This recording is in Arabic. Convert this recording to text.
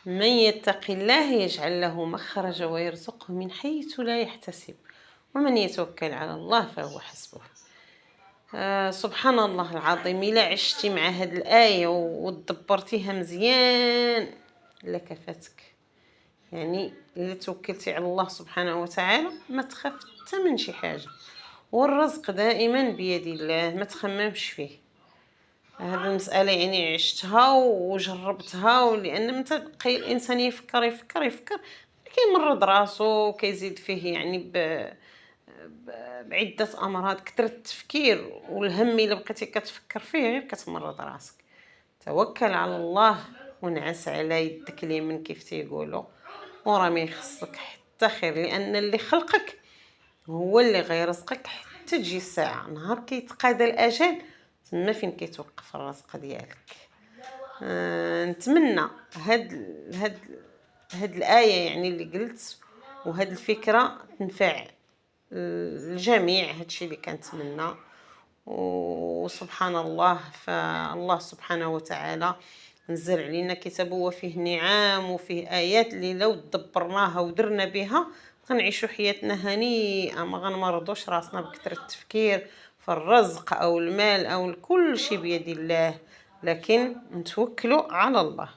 من يتق الله يجعل له مخرجا ويرزقه من حيث لا يحتسب ومن يتوكل على الله فهو حسبه. سبحان الله العظيم، إلا عشتي مع هاد الآية ودبرتيها مزيان لكفتك. يعني إلا توكلتي على الله سبحانه وتعالى ما تخاف حتى من شي حاجة، والرزق دائما بيد الله، ما تخممش فيه. هاد المسألة يعني عشتها وجربتها، ولأن متى بقى الإنسان يفكر يفكر يفكر كيمرض راسو، كيزيد فيه يعني بعدة أمراض. كتر التفكير والهم إلا بقيتي كتفكر فيه غير كتمرض راسك. توكل على الله ونعس على يدك اليمين كيف تيقولوا، وراه ما يخصك حتى خير، لأن اللي خلقك هو اللي غيرزقك حتى تجي الساعة نهار كيتقاضى الأجل، تما فين كيتوقف الرزق ديالك. نتمنى هاد الآية يعني اللي قلت وهاد الفكرة تنفع الجميع. هادشي اللي كنتمنى. وسبحان الله، فالله سبحانه وتعالى نزل علينا كتابه وفيه نعم وفيه آيات اللي لو دبرناها ودرنا بها غنعيشوا حياتنا هنيئة، ما غنمرضوش راسنا بكثرة التفكير في الرزق أو المال أو كل شيء بيد الله، لكن نتوكلوا على الله.